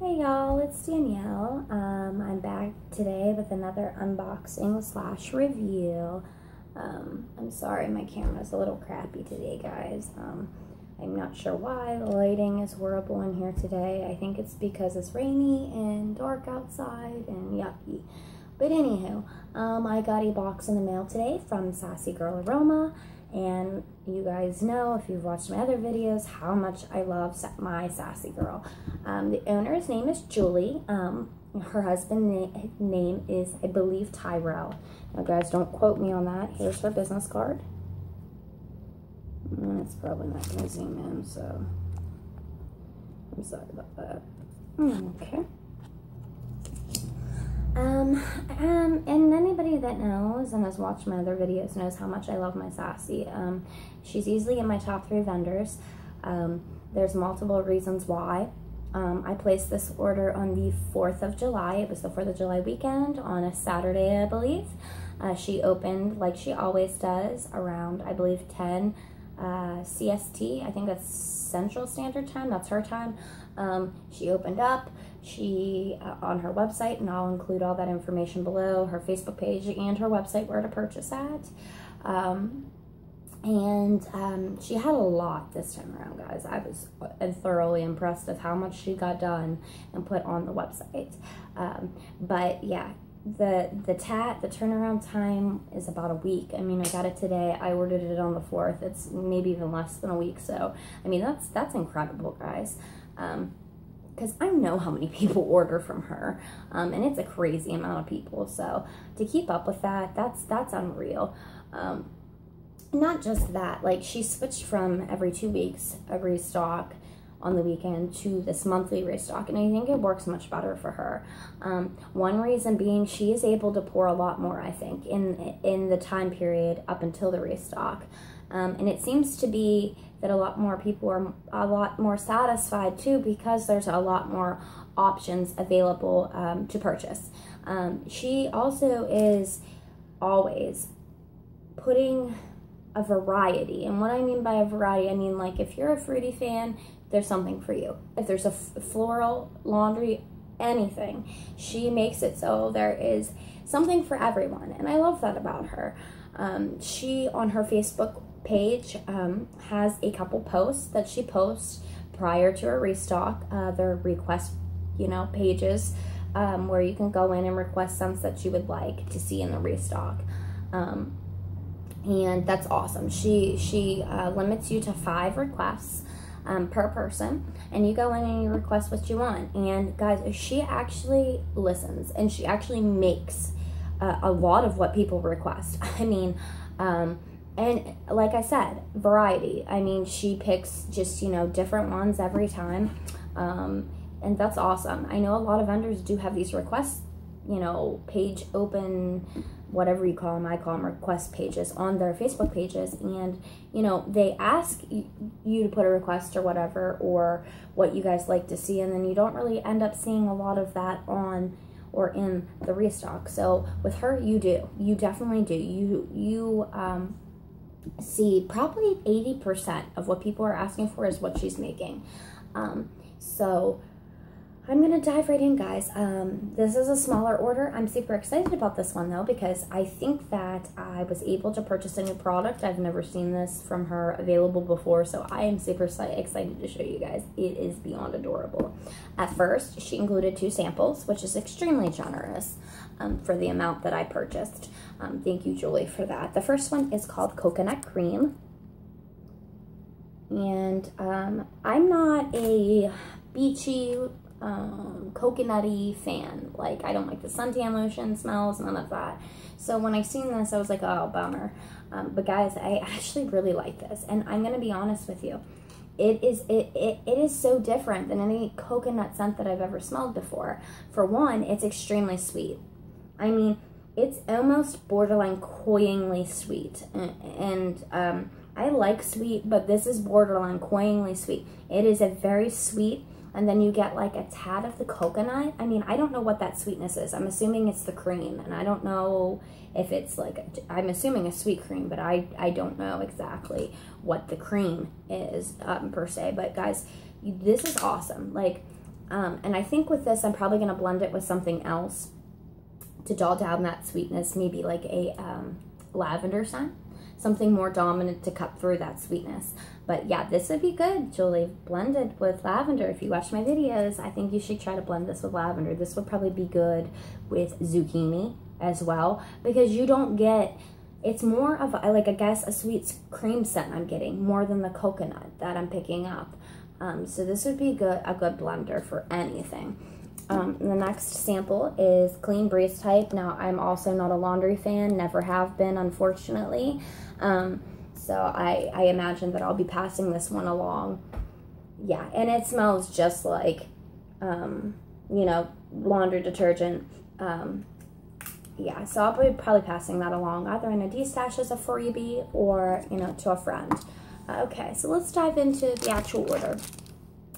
Hey y'all, it's Danielle. I'm back today with another unboxing slash review. I'm sorry my camera's a little crappy today, guys. I'm not sure why. The lighting is horrible in here today. I think it's because it's rainy and dark outside and yucky. But anywho, I got a box in the mail today from Sassy Girl Aroma. And you guys know, if you've watched my other videos, how much I love my Sassy Girl. The owner's name is Julie. Her husband's name is, I believe, Tyrell. Now, guys, don't quote me on that. Here's her business card. It's probably not going to zoom in, so I'm sorry about that. Okay. And anybody that knows and has watched my other videos knows how much I love my Sassy. She's easily in my top 3 vendors. There's multiple reasons why. I placed this order on the 4th of July. It was the 4th of July weekend on a Saturday, I believe. She opened like she always does around, I believe, 10 CST. I think that's Central Standard Time. That's her time. She opened up. She, on her website, and I'll include all that information below, her Facebook page and her website where to purchase at. She had a lot this time around, guys. I was thoroughly impressed with how much she got done and put on the website. But yeah, the turnaround time is about a week. I mean, I got it today. I ordered it on the 4th. It's maybe even less than a week. So, I mean, that's incredible, guys. Because I know how many people order from her, and it's a crazy amount of people. So to keep up with that, that's unreal. Not just that, like, she switched from every 2 weeks a restock on the weekend to this monthly restock, and I think it works much better for her. One reason being she is able to pour a lot more, I think, in the time period up until the restock. And it seems to be that a lot more people are a lot more satisfied too, because there's a lot more options available to purchase. She also is always putting a variety, and what I mean by a variety, I mean, like, if you're a fruity fan, there's something for you. If there's a floral, laundry, anything, she makes it so there is something for everyone, and I love that about her. She, on her Facebook page, has a couple posts that she posts prior to a restock. Their request, pages, where you can go in and request scents that you would like to see in the restock. And that's awesome. She limits you to 5 requests per person, and you go in and you request what you want. And guys, she actually listens, and she actually makes a lot of what people request. I mean, and like I said, variety. I mean, she picks just, different ones every time. And that's awesome. I know a lot of vendors do have these requests, page open, whatever you call them. I call them request pages on their Facebook pages. And, they ask you to put a request or whatever, or what you guys like to see. And then you don't really end up seeing a lot of that on or in the restock. So with her, you do. You definitely do. You see probably 80% of what people are asking for is what she's making. So I'm gonna dive right in, guys. This is a smaller order. I'm super excited about this one though, because I think that I was able to purchase a new product. I've never seen this from her available before, so I am super excited to show you guys. It is beyond adorable. At first, she included 2 samples, which is extremely generous for the amount that I purchased. Thank you, Julie, for that. The first one is called Coconut Cream. And I'm not a beachy, coconutty fan. Like, I don't like the suntan lotion smells, none of that. So when I seen this, I was like, oh, bummer. But guys, I actually really like this. And I'm going to be honest with you. It is so different than any coconut scent that I've ever smelled before. For one, it's extremely sweet. I mean, it's almost borderline cloyingly sweet. And I like sweet, but this is borderline cloyingly sweet. It is a very sweet, and then you get like a tad of the coconut. I mean, I don't know what that sweetness is. I'm assuming it's the cream, and I don't know if it's like, I'm assuming a sweet cream, but I don't know exactly what the cream is per se. But guys, this is awesome. Like, And I think with this, I'm probably going to blend it with something else to dull down that sweetness, maybe like a lavender scent, something more dominant to cut through that sweetness. But yeah, this would be good, Julie, blended with lavender. If you watch my videos, I think you should try to blend this with lavender. This would probably be good with zucchini as well, because you don't get, it's more of a, like, I guess, a sweet cream scent I'm getting more than the coconut that I'm picking up. So this would be a good blender for anything. The next sample is Clean Breeze Type. Now, I'm also not a laundry fan, never have been, unfortunately. So I imagine that I'll be passing this one along. Yeah, and it smells just like, you know, laundry detergent. Yeah, so I'll be probably passing that along either in a D-stash as a freebie or, you know, to a friend. Okay, so let's dive into the actual order.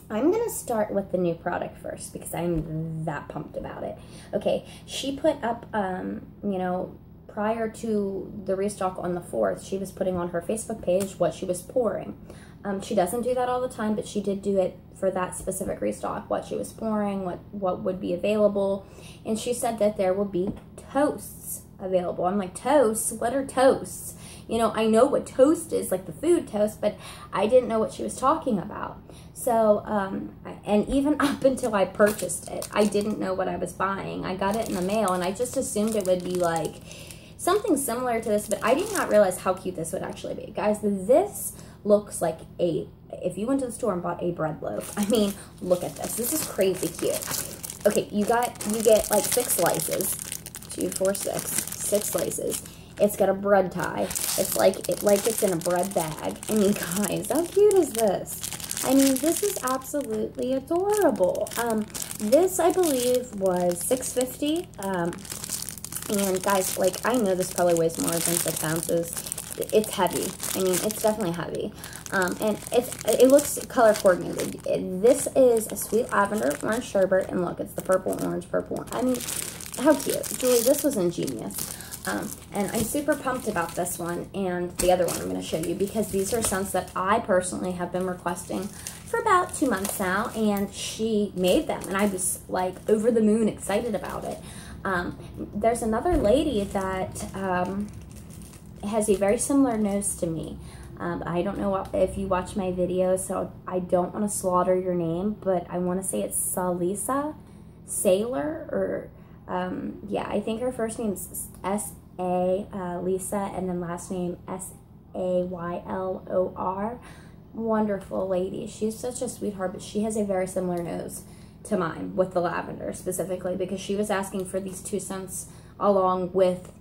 I'm going to start with the new product first because I'm that pumped about it. Okay, she put up, you know, prior to the restock on the 4th, she was putting on her Facebook page what she was pouring. She doesn't do that all the time, but she did do it for that specific restock, what she was pouring, what would be available. And she said that there will be toasts available. I'm like, toasts? What are toasts? You know, I know what toast is, like the food toast, but I didn't know what she was talking about. So, and even up until I purchased it, I didn't know what I was buying. I got it in the mail, and I just assumed it would be like something similar to this, but I did not realize how cute this would actually be. Guys, this looks like if you went to the store and bought a bread loaf. I mean, look at this. This is crazy cute. Okay, you get like 6 slices. 2, 4, 6. 6 slices. It's got a bread tie. It's like it's in a bread bag. I mean, guys, how cute is this? I mean, this is absolutely adorable. This, I believe, was $6.50. And guys, like, I know this probably weighs more than 6 ounces. It's heavy. I mean, it's definitely heavy. And it looks color coordinated. This is a sweet lavender orange sherbet, and look, it's the purple orange. I mean, how cute. Julie, this was ingenious. And I'm super pumped about this one and the other one I'm going to show you, because these are scents that I personally have been requesting for about 2 months now, and she made them, and I was like over the moon excited about it. There's another lady that has a very similar nose to me. I don't know if you watch my videos, so I don't want to slaughter your name, but I want to say it's Salisa Sailor, or yeah, I think her first name is S-A, Lisa, and then last name S-A-Y-L-O-R. Wonderful lady. She's such a sweetheart, but she has a very similar nose to mine with the lavender specifically, because she was asking for these 2 scents along with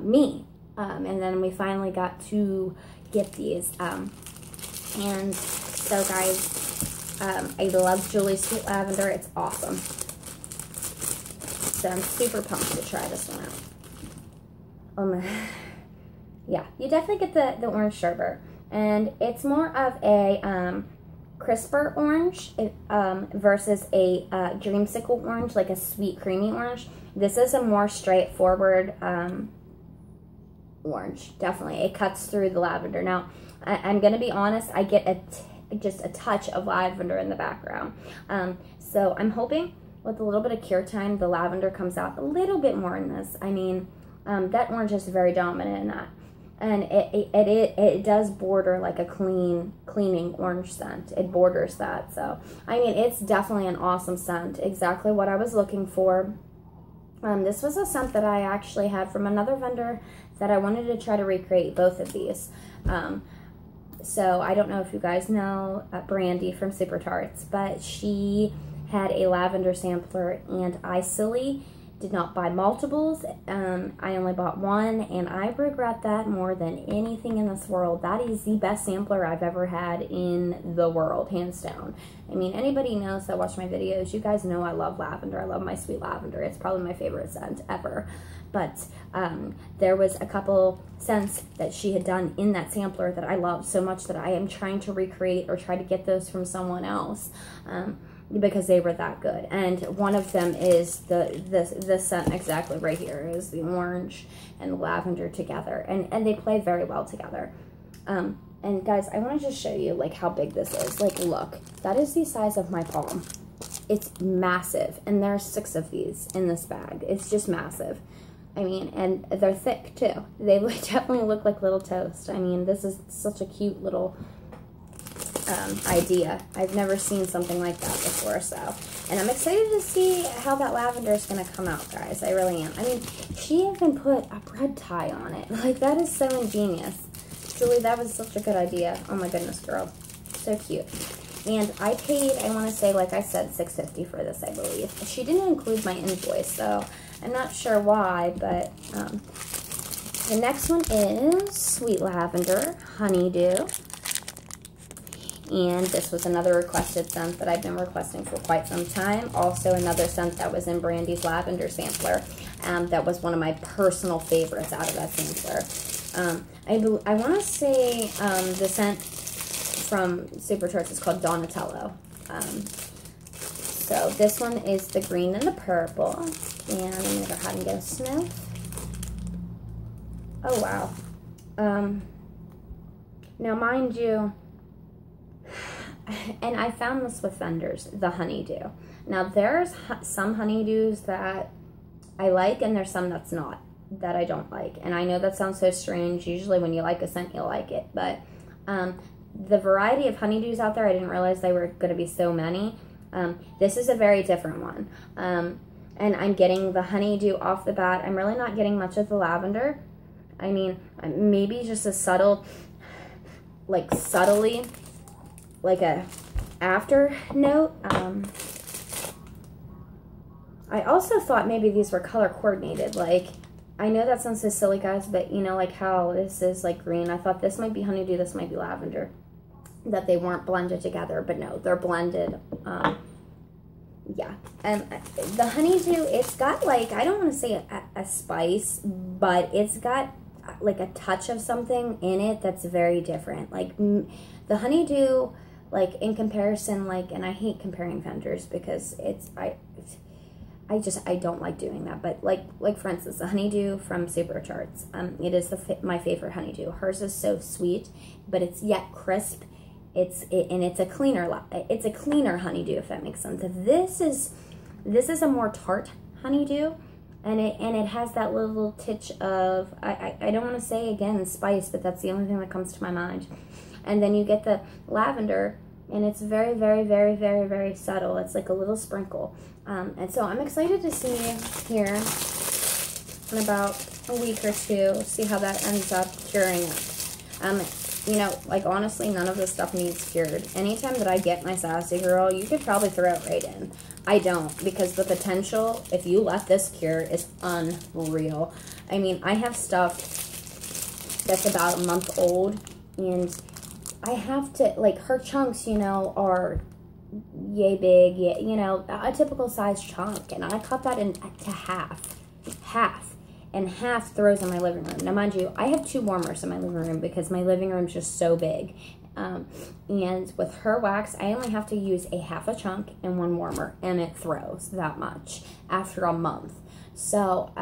me. And then we finally got to get these. And so, guys, I love Julie's Sweet Lavender. It's awesome. So I'm super pumped to try this one out. Yeah, you definitely get the orange sherbet, and it's more of a crisper orange versus a dreamsicle orange, like a sweet creamy orange. This is a more straightforward orange. Definitely, it cuts through the lavender. Now, I'm gonna be honest, I get just a touch of lavender in the background. So I'm hoping with a little bit of cure time, the lavender comes out a little bit more in this. I mean, that orange is very dominant in that. And it does border like a cleaning orange scent. It borders that. So, I mean, it's definitely an awesome scent. Exactly what I was looking for. This was a scent that I actually had from another vendor that I wanted to try to recreate both of these. So, I don't know if you guys know Brandy from Super Tarts, but she had a lavender sampler, and I silly did not buy multiples. I only bought one, and I regret that more than anything in this world. That is the best sampler I've ever had in the world, hands down. I mean, anybody knows that watch my videos, you guys know I love lavender. I love my sweet lavender. It's probably my favorite scent ever. But there was a couple scents that she had done in that sampler that I love so much that I am trying to recreate or try to get those from someone else. Because they were that good. And one of them is this scent exactly right here, is the orange and the lavender together, and they play very well together. And guys, I want to just show you like how big this is. Like, look, that is the size of my palm. it's massive, and there's 6 of these in this bag. It's just massive. I mean, and they're thick too. They definitely look like little toast. I mean, this is such a cute little idea. I've never seen something like that before, so. And I'm excited to see how that lavender is going to come out, guys. I really am. I mean, she even put a bread tie on it. Like, that is so ingenious. Julie, that was such a good idea. Oh my goodness, girl. So cute. And I paid, I want to say, like I said, $6.50 for this, I believe. She didn't include my invoice, so I'm not sure why, but the next one is Sweet Lavender Honeydew. And this was another requested scent that I've been requesting for quite some time. Also another scent that was in Brandy's Lavender Sampler. That was one of my personal favorites out of that sampler. I want to say the scent from Supercharged is called Donatello. So this one is the green and the purple. And I'm going to go ahead and get a sniff. Oh, wow. Now, mind you, and I found this with vendors, the honeydew. Now, there's some honeydews that I like, and there's some that's not, that I don't like. And I know that sounds so strange. Usually when you like a scent, you'll like it. But the variety of honeydews out there, I didn't realize they were going to be so many. This is a very different one. And I'm getting the honeydew off the bat. I'm really not getting much of the lavender. I mean, maybe just a subtle, like subtly, like a after note. I also thought maybe these were color coordinated. Like, I know that sounds so silly, guys, but you know, like how this is like green. I thought this might be honeydew, this might be lavender. That they weren't blended together, but no, they're blended. Yeah, and the honeydew, it's got like, I don't want to say a spice, but it's got like a touch of something in it that's very different. Like the honeydew, like in comparison, like, and I hate comparing vendors because I don't like doing that. But like for instance, the honeydew from Supercharged, it is my favorite honeydew. Hers is so sweet, but it's yet crisp. It's a cleaner honeydew, if that makes sense. This is a more tart honeydew, and it has that little titch of I don't want to say again spice, but that's the only thing that comes to my mind. And then you get the lavender, and it's very, very, very, very, very subtle. It's like a little sprinkle. And so I'm excited to see here in about a week or two, see how that ends up curing up. You know, like honestly, none of this stuff needs cured. Anytime that I get my Sassy Girl, you could probably throw it right in. I don't, because the potential, if you let this cure, is unreal. I mean, I have stuff that's about a month old, and I have to, like, her chunks, you know, are yay big, you know, a typical size chunk, and I cut that into half, and half throws in my living room. Now, mind you, I have 2 warmers in my living room because my living room's just so big. And with her wax, I only have to use a half a chunk and 1 warmer, and it throws that much after a month. So,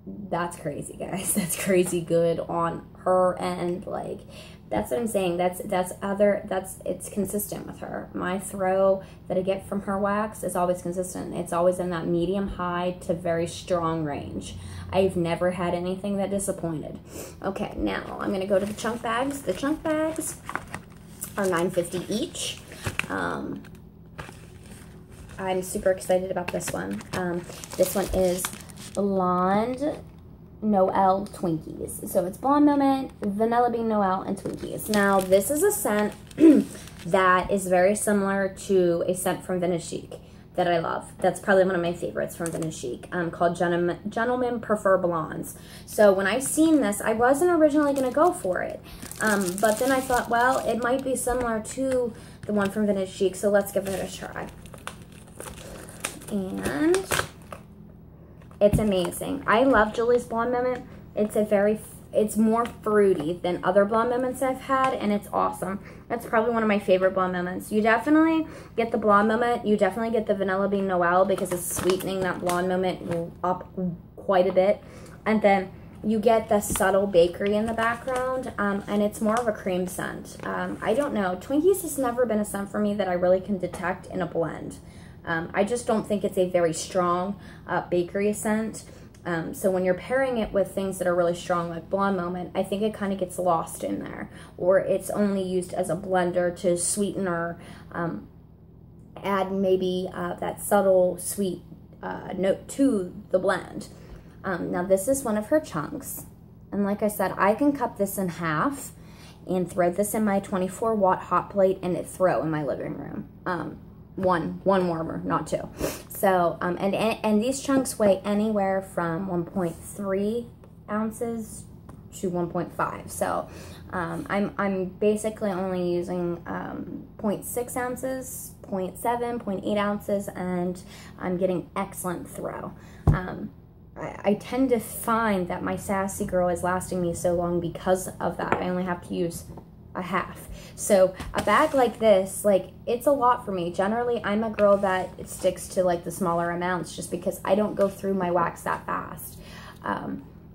that's crazy, guys. That's crazy good on her end. Like, that's what I'm saying. It's consistent with her. My throw that I get from her wax is always consistent. It's always in that medium high to very strong range. I've never had anything that disappointed. Okay, now I'm gonna go to the chunk bags. The chunk bags are $9.50 each. I'm super excited about this one. This one is Blonde Noel Twinkies. So it's Blonde Moment, Vanilla Bean Noel, and Twinkies. Now, this is a scent that is very similar to a scent from Vintage Chic that I love. That's probably one of my favorites from Vintage Chic, called Gentlemen Prefer Blondes. So when I seen this, I wasn't originally going to go for it. But then I thought, well, it might be similar to the one from Vintage Chic, so let's give it a try. And it's amazing. I love Julie's Blonde Moment. It's more fruity than other Blonde Moments I've had, and it's awesome. That's probably one of my favorite Blonde Moments. You definitely get the Blonde Moment. You definitely get the Vanilla Bean Noel because it's sweetening that Blonde Moment up quite a bit. And then you get the subtle bakery in the background, and it's more of a cream scent. I don't know. Twinkies has never been a scent for me that I really can detect in a blend. I just don't think it's a very strong bakery scent. So when you're pairing it with things that are really strong like Blonde Moment, I think it kind of gets lost in there, or it's only used as a blender to sweeten or add maybe that subtle sweet note to the blend. Now this is one of her chunks, and like I said, I can cut this in half and throw this in my 24-watt hot plate and it throw in my living room. One warmer, not two. So, and these chunks weigh anywhere from 1.3 ounces to 1.5. So, I'm basically only using 0.6 ounces, 0.7, 0.8 ounces, and I'm getting excellent throw. I tend to find that my Sassy Girl is lasting me so long because of that. I only have to use a half. So a bag like this, like, it's a lot for me. Generally, I'm a girl that sticks to like the smaller amounts just because I don't go through my wax that fast.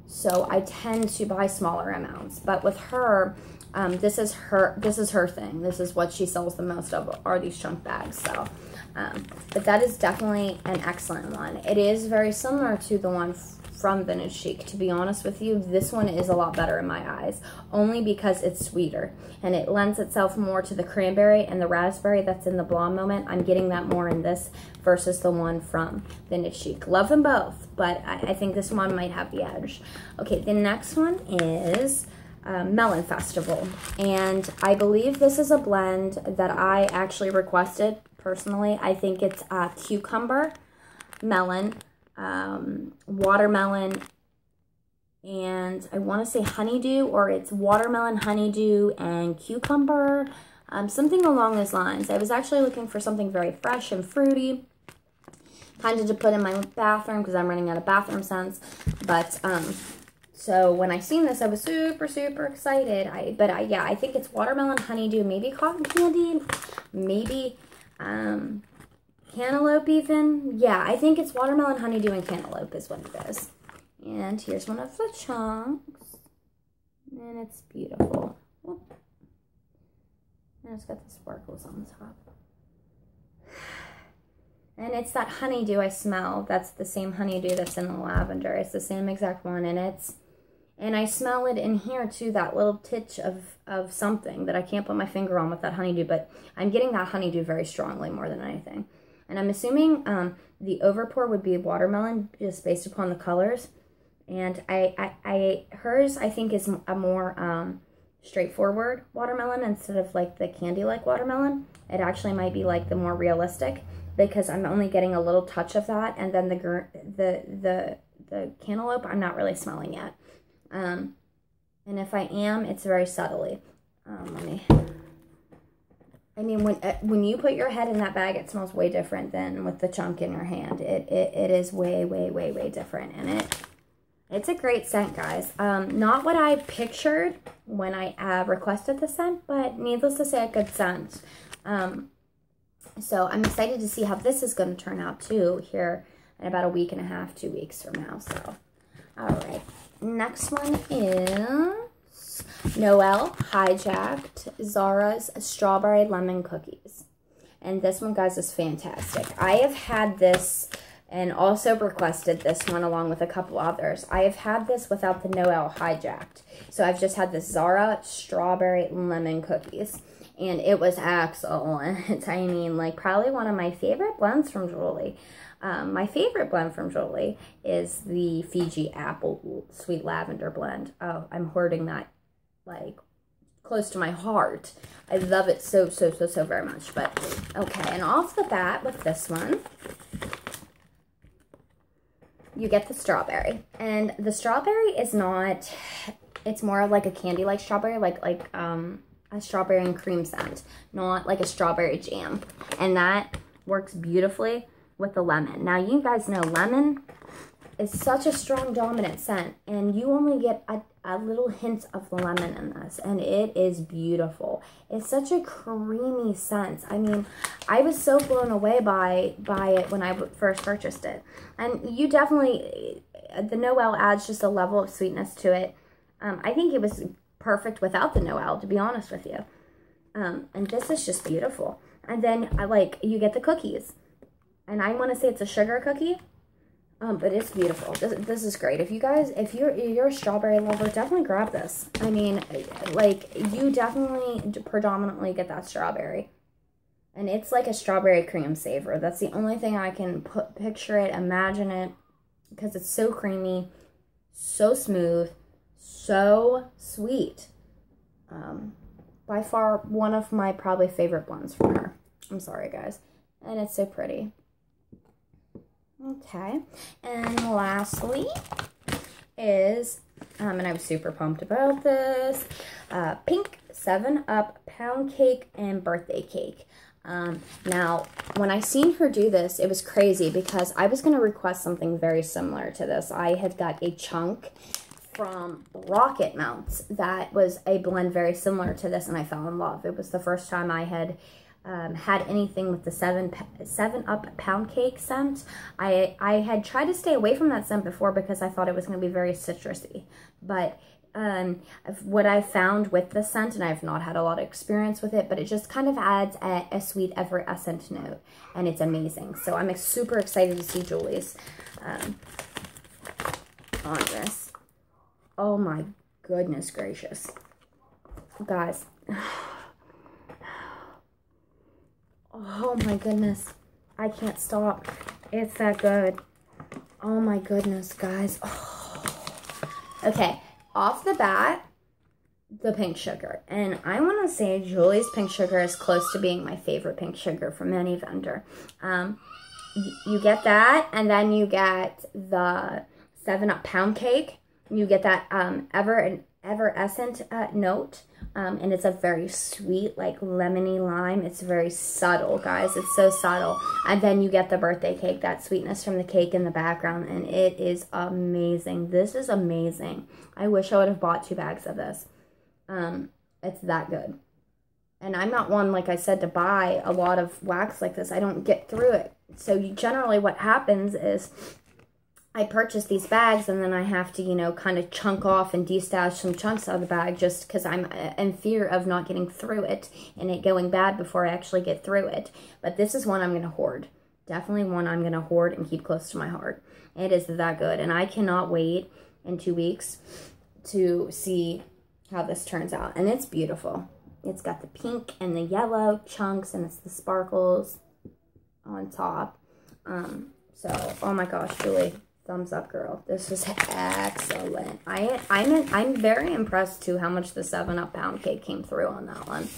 So I tend to buy smaller amounts. But with her, this is her thing. This is what she sells the most of, are these chunk bags. So, but that is definitely an excellent one. It is very similar to the one from Vintage Chic. To be honest with you, this one is a lot better in my eyes, only because it's sweeter and it lends itself more to the cranberry and the raspberry that's in the Blonde Moment. I'm getting that more in this versus the one from Vintage Chic. Love them both, but I think this one might have the edge. Okay, the next one is Melon Festival, and I believe this is a blend that I actually requested personally. I think it's cucumber, melon, watermelon, and I want to say honeydew, or it's watermelon, honeydew, and cucumber, something along those lines. I was actually looking for something very fresh and fruity, kind of to put in my bathroom because I'm running out of bathroom scents. But so when I seen this, I was super, super excited. Yeah, I think it's watermelon, honeydew, maybe cotton candy, maybe cantaloupe even. Yeah, I think it's watermelon, honeydew, and cantaloupe is what it is. And here's one of the chunks. And it's beautiful. Oop. And it's got the sparkles on the top. And it's that honeydew I smell. That's the same honeydew that's in the lavender. It's the same exact one. And I smell it in here too, that little titch of something that I can't put my finger on with that honeydew. But I'm getting that honeydew very strongly more than anything. And I'm assuming the overpour would be watermelon just based upon the colors. And hers I think is a more straightforward watermelon instead of like the candy-like watermelon. It actually might be like the more realistic because I'm only getting a little touch of that, and then the cantaloupe I'm not really smelling yet. And if I am, it's very subtly. I mean, when you put your head in that bag, it smells way different than with the chunk in your hand. It is way, way, way, way different, and it's a great scent, guys. Not what I pictured when I requested the scent, but needless to say, a good scent. So I'm excited to see how this is going to turn out too here in about a week and a half, 2 weeks from now. So, all right. Next one is Noel Hijacked Zara's Strawberry Lemon Cookies. And this one, guys, is fantastic. I have had this and also requested this one along with a couple others. I have had this without the Noel Hijacked. So I've just had this Zara Strawberry Lemon Cookies. And it was excellent. I mean, like, probably one of my favorite blends from Julie. My favorite blend from Julie is the Fiji Apple Sweet Lavender blend. Oh, I'm hoarding that, like, close to my heart. I love it so, so, so, so very much. But, okay, and off the bat with this one, you get the strawberry. And the strawberry is not, it's more of like a candy-like strawberry, like a strawberry and cream scent, not like a strawberry jam. And that works beautifully with the lemon. Now, you guys know lemon is such a strong dominant scent, and you only get a little hint of the lemon in this, and it is beautiful. It's such a creamy scent. I mean, I was so blown away by it when I first purchased it. And you definitely, the Noel adds just a level of sweetness to it. I think it was perfect without the Noel, to be honest with you. And this is just beautiful. And then you get the cookies. and I want to say it's a sugar cookie. But it's beautiful. This is great. If you're a strawberry lover, definitely grab this. I mean, like, you definitely predominantly get that strawberry. And it's like a strawberry cream savor. That's the only thing I can picture it, imagine it, because it's so creamy, so smooth, so sweet. By far, one of my probably favorite blends from her. I'm sorry, guys. And it's so pretty. Okay, and lastly is, and I was super pumped about this, pink 7-Up pound cake and birthday cake. Now, when I seen her do this, it was crazy because I was going to request something very similar to this. I had got a chunk from Rocket Mounts that was a blend very similar to this, and I fell in love. It was the first time I had had anything with the 7-Up pound cake scent. I had tried to stay away from that scent before because I thought it was going to be very citrusy. But what I found with the scent, and I've not had a lot of experience with it, but it just kind of adds a sweet effervescent note, and it's amazing. So I'm super excited to see Julie's on this. Oh my goodness gracious. Guys. Oh my goodness. I can't stop. It's that good. Oh my goodness, guys. Oh. Okay, off the bat, the pink sugar. And I want to say Julie's pink sugar is close to being my favorite pink sugar from any vendor. You get that, and then you get the 7-Up pound cake. You get that effervescent note. And it's a very sweet, like, lemony lime. It's very subtle, guys. It's so subtle. And then you get the birthday cake, that sweetness from the cake in the background, and it is amazing. This is amazing. I wish I would have bought 2 bags of this. It's that good. And I'm not one, like I said, to buy a lot of wax like this. I don't get through it. So generally what happens is I purchase these bags, and then I have to, you know, kind of chunk off and destash some chunks out of the bag just because I'm in fear of not getting through it and it going bad before I actually get through it. But this is one I'm going to hoard. Definitely one I'm going to hoard and keep close to my heart. It is that good. And I cannot wait in 2 weeks to see how this turns out. And it's beautiful. It's got the pink and the yellow chunks, and it's the sparkles on top. So, oh my gosh, Julie. Thumbs up, girl. This is excellent. I'm very impressed too how much the 7-Up pound cake came through on that one.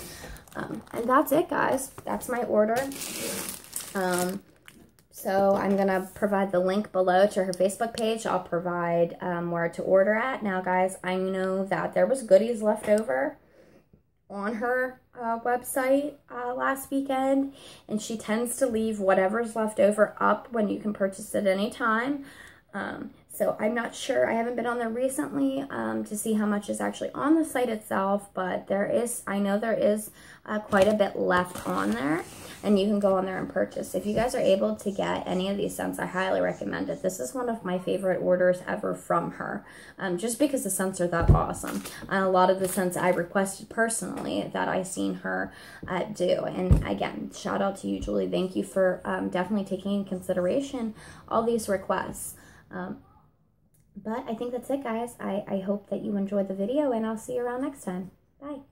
And that's it, guys. That's my order. So I'm gonna provide the link below to her Facebook page. I'll provide where to order at. Now, guys, I know that there was goodies left over on her website last weekend, and she tends to leave whatever's left over up when you can purchase it anytime. So I'm not sure. I haven't been on there recently to see how much is actually on the site itself, but I know there is quite a bit left on there, and you can go on there and purchase. If you guys are able to get any of these scents, I highly recommend it. This is one of my favorite orders ever from her, just because the scents are that awesome. A lot of the scents I requested personally that I seen her do. And again, shout out to you, Julie. Thank you for definitely taking in consideration all these requests. But I think that's it, guys. I hope that you enjoyed the video, and I'll see you around next time. Bye.